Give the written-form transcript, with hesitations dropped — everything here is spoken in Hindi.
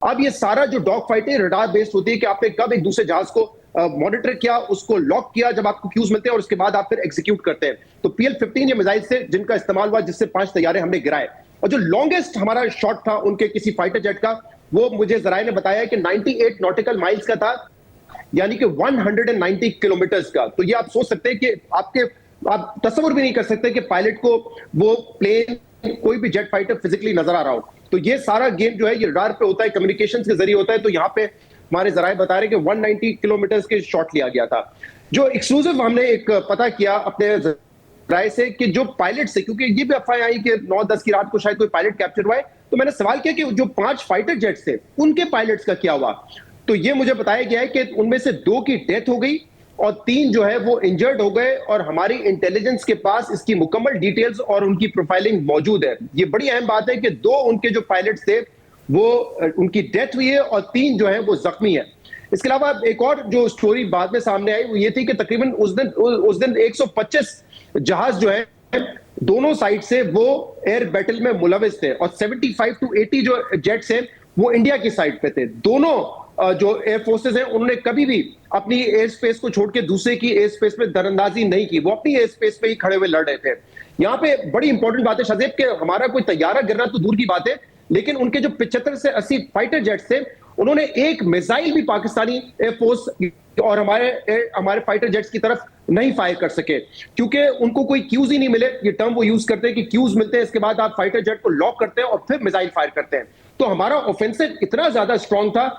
अब ये सारा जो डॉग फाइट है रडार बेस्ड होती है कि आपने कब एक दूसरे जहाज को मॉनिटर किया, उसको लॉक किया जब आपको क्यूज मिलते हैं, और उसके बाद आप फिर एग्जीक्यूट करते हैं। तो PL-15 ये मिसाइल से जिनका इस्तेमाल हुआ, जिससे 5 तैयारे हमने गिराए। और जो लॉन्गेस्ट हमारा शॉट था उनके किसी फाइटर जेट का, वो मुझे जराये ने बताया कि 98 नॉटिकल माइल्स का था, यानी कि 190 किलोमीटर्स का। तो ये आप सोच सकते हैं कि आप तस्वीर भी नहीं कर सकते कि पायलट को वो प्लेन, कोई भी जेट फाइटर फिजिकली नजर आ रहा हो। तो ये सारा गेम जो है ये रडार पे होता है, कम्युनिकेशंस के जरिए होता है। तो यहाँ पे हमारे जराये बता रहे हैं कि 190 किलोमीटर के शॉट लिया गया था। जो एक्सक्लूसिव हमने एक पता किया अपने राय से कि जो पायलट से, क्योंकि ये भी अफवाह आई कि 9-10 की रात को शायद कोई पायलट कैप्चर हुआ है, तो मैंने सवाल किया कि जो 5 फाइटर जेट्स थे उनके पायलट्स का क्या हुआ। तो ये मुझे बताया गया है कि उनमें से 2 की डेथ हो गई और 3 जो है वो इंजर्ड हो गए, और हमारी इंटेलिजेंस के पास इसकी मुकम्मल डिटेल्स और उनकी प्रोफाइलिंग मौजूद है। ये बड़ी अहम बात है कि 2 उनके जो पायलट्स थे वो उनकी डेथ हुई है और 3 जो है वो जख्मी है। इसके अलावा एक और जो स्टोरी बाद में सामने आई वो ये थी कि तकरीबन उस दिन 125 जहाज जो है दोनों साइड से वो एयर बैटल में मुलविस थे, और 75 to 80 जो जेट्स हैं वो इंडिया की साइड पे थे। दोनों जो एयर फोर्सेस हैं उन्होंने कभी भी अपनी एयर स्पेस को छोड़ के दूसरे की एयर स्पेस में दरअंदाजी नहीं की, वो अपनी एयर स्पेस पे ही खड़े हुए लड़ रहे थे। यहाँ पे बड़ी इंपॉर्टेंट बात है शाहजेब कि हमारा कोई तैयारा गिरना तो दूर की बात है, लेकिन उनके जो 75 से 80 फाइटर जेट्स थे उन्होंने एक मिसाइल भी पाकिस्तानी एयरफोर्स और हमारे फाइटर जेट्स की तरफ नहीं फायर कर सके, क्योंकि उनको कोई क्यूज ही नहीं मिले। ये टर्म वो यूज करते हैं कि क्यूज मिलते हैं, इसके बाद आप फाइटर जेट को लॉक करते हैं और फिर मिसाइल फायर करते हैं। तो हमारा ऑफेंसिव इतना ज्यादा स्ट्रांग था